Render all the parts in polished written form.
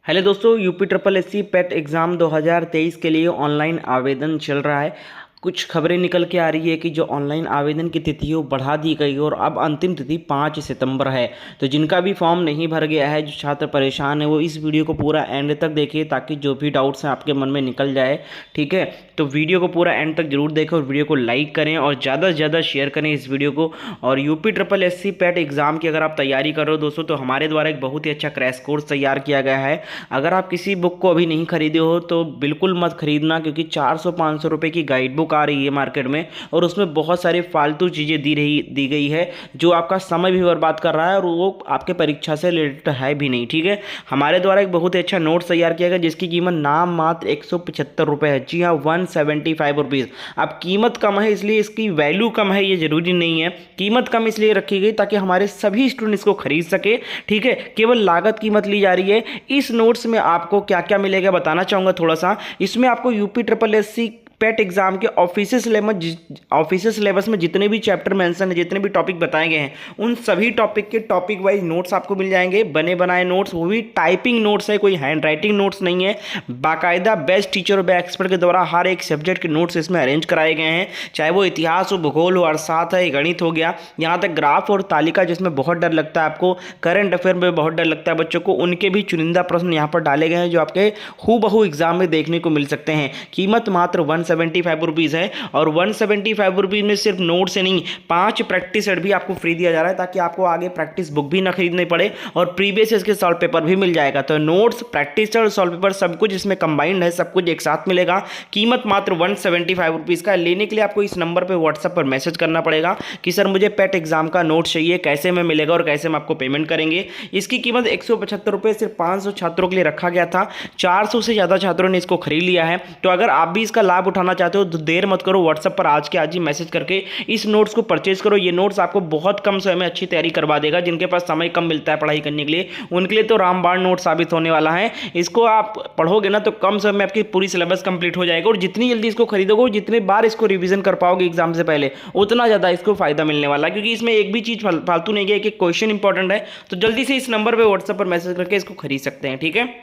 Hello दोस्तों, UP triple S C पेट exam 2023 के लिए ऑनलाइन आवेदन चल रहा है। कुछ खबरें निकल के आ रही है कि जो ऑनलाइन आवेदन की तिथि है वो बढ़ा दी गई है और अब अंतिम तिथि 5 सितंबर है। तो जिनका भी फॉर्म नहीं भर गया है, जो छात्र परेशान है, वो इस वीडियो को पूरा एंड तक देखिए ताकि जो भी डाउट्स हैं आपके मन में निकल जाए। ठीक है, तो वीडियो को पूरा एंड तक जरूर देखें और वीडियो को लाइक करें और ज़्यादा से ज़्यादा शेयर करें इस वीडियो को। और यूपी ट्रिपल एस सी पेट एग्ज़ाम की अगर आप तैयारी कर रहे हो दोस्तों, तो हमारे द्वारा एक बहुत ही अच्छा क्रैश कोर्स तैयार किया गया है। अगर आप किसी बुक को अभी नहीं खरीदे हो तो बिल्कुल मत खरीदना, क्योंकि 400-500 रुपये की गाइड बुक आ रही है मार्केट में और उसमें बहुत सारे फालतू चीज़ें दी गई है जो आपका समय भी बर्बाद कर रहा है और वो आपके परीक्षा से रिलेटेड है भी नहीं। ठीक है, हमारे द्वारा एक बहुत ही अच्छा नोट्स तैयार किया गया जिसकी कीमत नाम मात्र 175 रुपये है। जी हाँ, 175 रुपीज़। अब कीमत कम है इसलिए इसकी वैल्यू कम है ये ज़रूरी नहीं है। कीमत कम इसलिए रखी गई ताकि हमारे सभी स्टूडेंट्स को खरीद सके। ठीक है, केवल लागत कीमत ली जा रही है। इस नोट्स में आपको क्या क्या मिलेगा बताना चाहूँगा थोड़ा सा। इसमें आपको UP triple S C PET exam के ऑफिशियल सिलेबस में जितने भी चैप्टर मेंशन है, जितने भी टॉपिक बताए गए हैं, उन सभी टॉपिक के टॉपिक वाइज नोट्स आपको मिल जाएंगे, बने बनाए नोट्स, वो भी टाइपिंग नोट्स है, कोई हैंड राइटिंग नोट्स नहीं है। बाकायदा बेस्ट टीचर और एक्सपर्ट के द्वारा हर एक सब्जेक्ट के नोट्स इसमें अरेंज कराए गए हैं, चाहे वो इतिहास हो, भूगोल हो, अर्थशास्त्र है, गणित हो गया, यहाँ तक ग्राफ और तालिका जिसमें बहुत डर लगता है आपको, करंट अफेयर में बहुत डर लगता है बच्चों को, उनके भी चुनिंदा प्रश्न यहाँ पर डाले गए हैं जो आपके हूबहू एग्जाम में देखने को मिल सकते हैं। कीमत मात्र 175 रुपीज़ है और 175 रुपीज़ में सिर्फ नोट से नहीं, 5 प्रैक्टिस सेट भी आपको फ्री दिया जा रहा है ताकि आपको आगे प्रैक्टिस बुक भी ना खरीदनी पड़े और प्रीवियस इसके सॉल्व पेपर भी मिल जाएगा। तो नोट्स, प्रैक्टिस सेट और सॉल्व पेपर सब कुछ इसमें कंबाइंड है, सब कुछ एक साथ मिलेगा। कीमत मात्र 175 रुपीज़ का। लेने के लिए आपको इस नंबर पर व्हाट्सएप पर मैसेज करना पड़ेगा कि सर मुझे पेट एग्जाम का नोट चाहिए, कैसे में मिलेगा और कैसे में आपको पेमेंट करेंगे। इसकी कीमत 175 रुपये सिर्फ 500 छात्रों के लिए रखा गया था। 400 से ज़्यादा छात्रों ने इसको खरीद लिया है। तो अगर आप भी इसका लाभ उठाना चाहते हो तो देर मत करो, व्हाट्सएप पर आज के आज ही मैसेज करके इस नोट्स को परचेज करो। ये नोट्स आपको बहुत कम समय में अच्छी तैयारी करवा देगा। जिनके पास समय कम मिलता है पढ़ाई करने के लिए, उनके लिए तो रामबाण नोट साबित होने वाला है। इसको आप पढ़ोगे ना तो कम समय में आपकी पूरी सिलेबस कंप्लीट हो जाएगा और जितनी जल्दी इसको खरीदोगे, जितने बार इसको रिवीजन कर पाओगे एग्जाम से पहले, उतना ज़्यादा इसको फायदा मिलने वाला है, क्योंकि इसमें एक भी चीज़ फालतू नहीं है, एक क्वेश्चन इंपॉर्टेंट है। तो जल्दी से इस नंबर पर व्हाट्सएप पर मैसेज करके इसको खरीद सकते हैं। ठीक है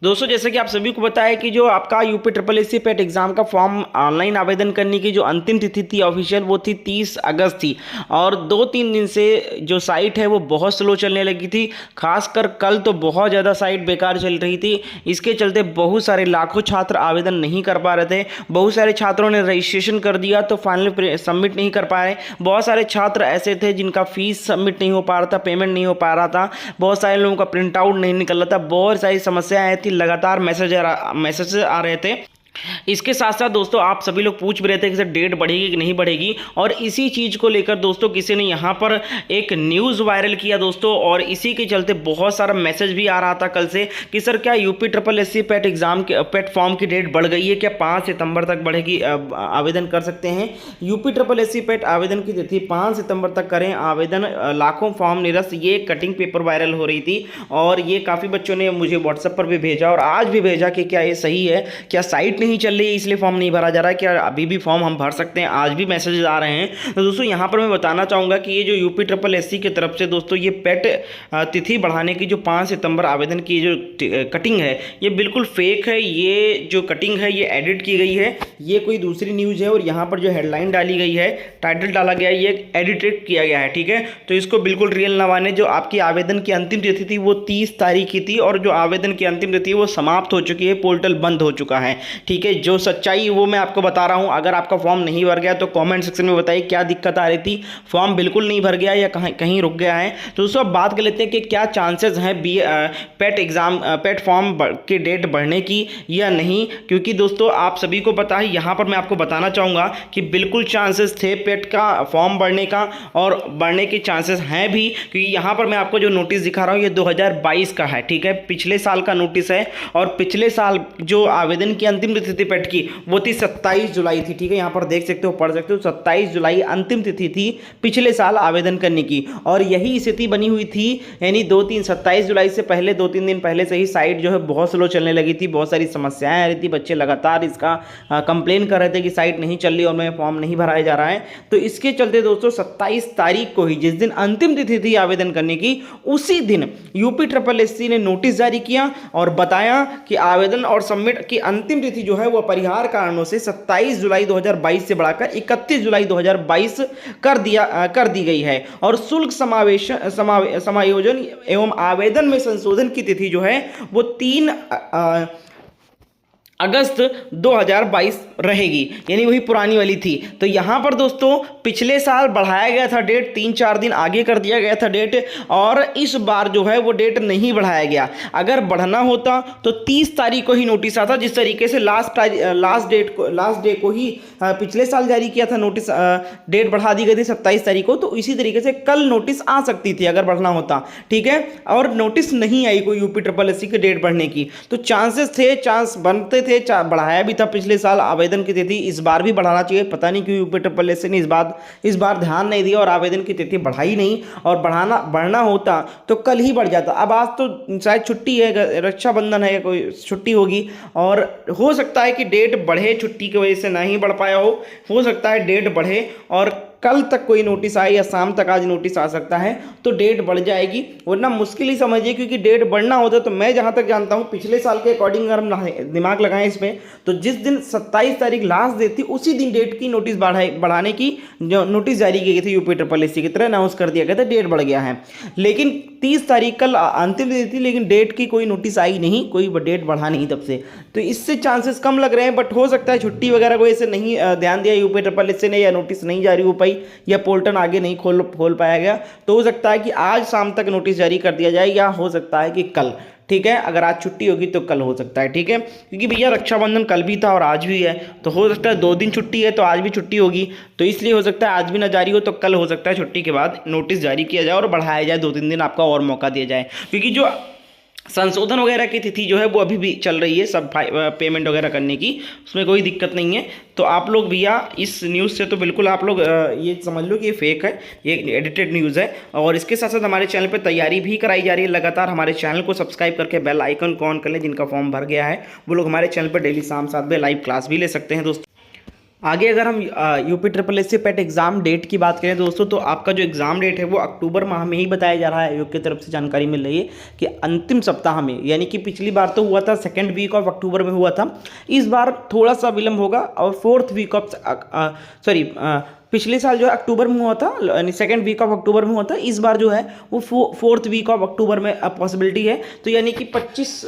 दोस्तों, जैसे कि आप सभी को पता है कि जो आपका UP triple S C PET exam का फॉर्म ऑनलाइन आवेदन करने की जो अंतिम तिथि थी ऑफिशियल, वो थी 30 अगस्त थी और 2-3 दिन से जो साइट है वो बहुत स्लो चलने लगी थी। खासकर कल तो बहुत ज़्यादा साइट बेकार चल रही थी। इसके चलते बहुत सारे लाखों छात्र आवेदन नहीं कर पा रहे थे। बहुत सारे छात्रों ने रजिस्ट्रेशन कर दिया तो फाइनल सबमिट नहीं कर पा रहे। बहुत सारे छात्र ऐसे थे जिनका फीस सबमिट नहीं हो पा रहा था, पेमेंट नहीं हो पा रहा था। बहुत सारे लोगों का प्रिंट आउट नहीं निकल रहा था। बहुत सारी समस्याएं थी, लगातार मैसेज आ रहे थे। इसके साथ साथ दोस्तों आप सभी लोग पूछ भी रहे थे कि सर डेट बढ़ेगी कि नहीं बढ़ेगी, और इसी चीज़ को लेकर दोस्तों किसी ने यहाँ पर एक न्यूज़ वायरल किया दोस्तों, और इसी के चलते बहुत सारा मैसेज भी आ रहा था कल से कि सर क्या UP triple S C PET exam के पेट फॉर्म की डेट बढ़ गई है, क्या 5 सितंबर तक बढ़ेगी, आवेदन कर सकते हैं। यूपी ट्रिपल एस सी पेट आवेदन की तिथि 5 सितंबर तक करें आवेदन, लाखों फॉर्म निरस्त, ये कटिंग पेपर वायरल हो रही थी और ये काफ़ी बच्चों ने मुझे व्हाट्सएप पर भी भेजा और आज भी भेजा कि क्या ये सही है, क्या साइट नहीं चल रही है इसलिए फॉर्म नहीं भरा जा रहा है, क्या अभी भी फॉर्म हम भर सकते हैं। आज भी मैसेजेस आ रहे हैं। तो दोस्तों यहाँ पर मैं बताना चाहूँगा कि ये जो यूपी ट्रिपल एस सी की तरफ से दोस्तों ये पेट तिथि बढ़ाने की जो 5 सितंबर आवेदन की जो कटिंग है, ये बिल्कुल फेक है। ये जो कटिंग है ये एडिट की गई है, ये कोई दूसरी न्यूज़ है और यहाँ पर जो हेडलाइन डाली गई है, टाइटल डाला गया है, ये एडिटेड किया गया है। ठीक है, तो इसको बिल्कुल रियल ना माने। जो आपकी आवेदन की अंतिम तिथि थी वो 30 तारीख की थी और जो आवेदन की अंतिम तिथि वो समाप्त हो चुकी है, पोर्टल बंद हो चुका है। ठीक है, जो सच्चाई वो मैं आपको बता रहा हूं। अगर आपका फॉर्म नहीं भर गया तो कमेंट सेक्शन में बताइए क्या दिक्कत आ रही थी, फॉर्म बिल्कुल नहीं भर गया या कहीं रुक गया है। तो दोस्तों अब बात कर लेते हैं कि क्या चांसेस हैं पेट एग्जाम पेट फॉर्म की डेट बढ़ने की या नहीं, क्योंकि दोस्तों आप सभी को पता है, यहाँ पर मैं आपको बताना चाहूँगा कि बिल्कुल चांसेस थे पेट का फॉर्म बढ़ने का और बढ़ने के चांसेस हैं भी, क्योंकि यहाँ पर मैं आपको जो नोटिस दिखा रहा हूँ ये 2022 का है। ठीक है, पिछले साल का नोटिस है और पिछले साल जो आवेदन की अंतिम तिथि तिथि पेट की वो थी 27 जुलाई थी। ठीक है, यहाँ पर देख सकते हो, पढ़ सकते हो, 27 जुलाई अंतिम तिथि थी पिछले साल आवेदन करने की। और यही स्थिति बनी हुई थी, यानी 27 जुलाई से पहले 2-3 दिन पहले से ही साइट जो है बहुत स्लो चलने लगी थी, बहुत सारी समस्याएं आ रही थी, बच्चे लगातार इसका कंप्लेन कर रहे थे कि साइट नहीं चल रही और मैं फॉर्म नहीं भराया जा रहा है। तो इसके चलते दोस्तों 27 तारीख को ही, जिस दिन अंतिम तिथि थी आवेदन करने की, उसी दिन यूपी ट्रिपल एससी ने नोटिस जारी किया और बताया कि आवेदन और सबमिट की अंतिम तिथि जो है वो अपरिहार्य कारणों से 27 जुलाई 2022 से बढ़ाकर 31 जुलाई 2022 कर दी गई है। और शुल्क समायोजन एवं आवेदन में संशोधन की तिथि जो है वो 3 अगस्त 2022 रहेगी, यानी वही पुरानी वाली थी। तो यहाँ पर दोस्तों पिछले साल बढ़ाया गया था डेट, 3-4 दिन आगे कर दिया गया था डेट, और इस बार जो है वो डेट नहीं बढ़ाया गया। अगर बढ़ना होता तो 30 तारीख को ही नोटिस आता, जिस तरीके से लास्ट डे को ही पिछले साल जारी किया था नोटिस, डेट बढ़ा दी गई थी 27 तारीख को, तो इसी तरीके से कल नोटिस आ सकती थी अगर बढ़ना होता। ठीक है, और नोटिस नहीं आई कोई यूपी ट्रिपल एससी की डेट बढ़ने की, तो चांस बनते थे, बढ़ाया भी था पिछले साल आवेदन की तिथि, इस बार भी बढ़ाना चाहिए। पता नहीं क्यों यूपी ट्रिपल एससी ने इस बार ध्यान नहीं दिया और आवेदन की तिथि बढ़ाई नहीं, और बढ़ना होता तो कल ही बढ़ जाता। अब आज तो शायद छुट्टी है, रक्षाबंधन है, कोई छुट्टी होगी, और हो सकता है कि डेट बढ़े, छुट्टी की वजह से नहीं बढ़ पाया हो सकता है डेट बढ़े और कल तक कोई नोटिस आए या शाम तक आज नोटिस आ सकता है, तो डेट बढ़ जाएगी, वरना मुश्किल ही समझिए। क्योंकि डेट बढ़ना होता तो मैं जहां तक जानता हूं पिछले साल के अकॉर्डिंग अगर हम दिमाग लगाएं इसमें, तो जिस दिन 27 तारीख लास्ट डेट थी उसी दिन डेट की नोटिस बढ़ाने की जो नोटिस जारी की गई थी यूपी ट्रिपल एससी की तरह अनाउंस कर दिया गया था, डेट बढ़ गया है। लेकिन 30 तारीख कल अंतिम तिथि थी, लेकिन डेट की कोई नोटिस आई नहीं, कोई डेट बढ़ा नहीं तब से, तो इससे चांसेस कम लग रहे हैं। बट हो सकता है छुट्टी वगैरह को ऐसे नहीं ध्यान दिया यूपी ट्रिपल एससी ने, या नोटिस नहीं जारी हो पाई, या पोर्टल आगे नहीं खोल पाया गया, तो हो सकता है कि आज शाम तक नोटिस जारी कर दिया जाए, या हो सकता है कि कल। ठीक है, अगर आज छुट्टी होगी तो कल हो सकता है। ठीक है, क्योंकि भैया रक्षाबंधन कल भी था और आज भी है, तो हो सकता है 2 दिन छुट्टी है तो आज भी छुट्टी होगी, तो इसलिए हो सकता है आज भी ना जारी हो तो कल हो सकता है छुट्टी के बाद नोटिस जारी किया जाए और बढ़ाया जाए, 2-3 दिन आपका और मौका दिया जाए। क्योंकि जो संशोधन वगैरह की तिथि जो है वो अभी भी चल रही है, सब पेमेंट वगैरह करने की, उसमें कोई दिक्कत नहीं है। तो आप लोग भैया इस न्यूज़ से तो बिल्कुल आप लोग ये समझ लो कि ये फेक है, ये एडिटेड न्यूज़ है। और इसके साथ साथ हमारे चैनल पे तैयारी भी कराई जा रही है लगातार। हमारे चैनल को सब्सक्राइब करके बेल आइकन को ऑन कर लें, जिनका फॉर्म भर गया है वो लोग हमारे चैनल पर डेली शाम 7 बजे लाइव क्लास भी ले सकते हैं दोस्तों। आगे अगर हम UP triple SC PET exam date की बात करें दोस्तों, तो आपका जो एग्जाम डेट है वो अक्टूबर माह में ही बताया जा रहा है। आयोग की तरफ से जानकारी मिल रही है कि अंतिम सप्ताह में, यानी कि पिछली बार तो हुआ था 2nd वीक ऑफ अक्टूबर में हुआ था, इस बार थोड़ा सा विलंब होगा और 4th वीक ऑफ पिछले साल जो है अक्टूबर में हुआ था, यानी 2nd वीक ऑफ अक्टूबर में हुआ था, इस बार जो है वो 4th वीक ऑफ अक्टूबर में पॉसिबिलिटी है। तो यानी कि 25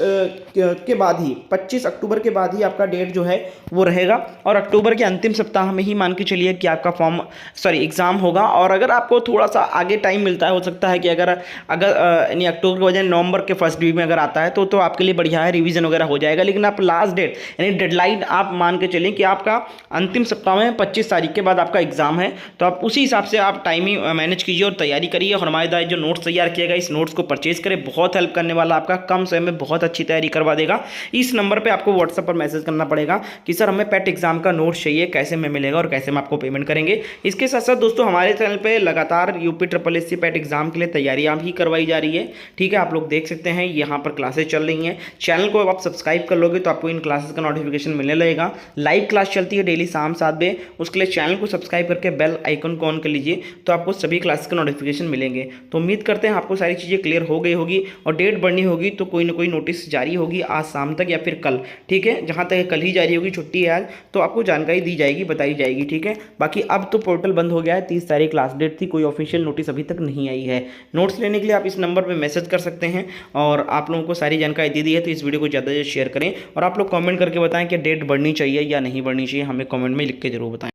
अक्टूबर के बाद ही आपका डेट जो है वो रहेगा, और अक्टूबर के अंतिम सप्ताह में ही मान के चलिए कि आपका एग्ज़ाम होगा। और अगर आपको थोड़ा सा आगे टाइम मिलता है, हो सकता है कि अगर यानी अक्टूबर के बजाय नवंबर के फर्स्ट वीक में अगर आता है तो आपके लिए बढ़िया है, रिवीजन वगैरह हो जाएगा। लेकिन आप लास्ट डेट यानी डेडलाइन आप मान के चलें कि आपका अंतिम सप्ताह में 25 तारीख के बाद आपका एग्जाम है, तो आप उसी हिसाब से आप टाइमिंग मैनेज कीजिए और तैयारी करिए। और हमारे द्वारा जो नोट्स तैयार किया गया, इस नोट्स को परचेज करें, बहुत हेल्प करने वाला, आपका कम समय में बहुत अच्छी तैयारी करवा देगा। इस नंबर पे आपको व्हाट्सएप पर मैसेज करना पड़ेगा कि सर हमें पेट एग्जाम का नोट्स चाहिए, कैसे में मिलेगा और कैसे में आपको पेमेंट करेंगे। इसके साथ साथ दोस्तों हमारे चैनल पर लगातार UP triple SC PET exam के लिए तैयारियाँ भी करवाई जा रही है। ठीक है, आप लोग देख सकते हैं यहाँ पर क्लासेस चल रही हैं। चैनल को आप सब्सक्राइब कर लोगे तो आपको इन क्लासेस का नोटिफिकेशन मिलने लगेगा। लाइव क्लास चलती है डेली शाम 7 बजे, उसके लिए चैनल को सब्सक्राइब करके बेल आइकन को ऑन कर लीजिए, तो आपको सभी क्लासेस का नोटिफिकेशन मिलेंगे। तो उम्मीद करते हैं आपको सारी चीज़ें क्लियर हो गई होगी, और डेट बढ़नी होगी तो कोई ना कोई नोटिस जारी होगी आज शाम तक या फिर कल। ठीक है, जहाँ तक कल ही जारी होगी, छुट्टी है आज, तो आपको जानकारी दी जाएगी, बताई जाएगी। ठीक है, बाकी अब तो पोर्टल बंद हो गया है, 30 तारीख लास्ट डेट थी, कोई ऑफिशियल नोटिस अभी तक नहीं आई है। नोट्स लेने के लिए आप इस नंबर पर मैसेज कर सकते हैं, और आप लोगों को सारी जानकारी दे दी है, तो इस वीडियो को ज़्यादा से ज़्यादा शेयर करें। और आप लोग कमेंट करके बताएं कि डेट बढ़नी चाहिए या नहीं बढ़नी चाहिए, हमें कमेंट में लिख के जरूर बताएं।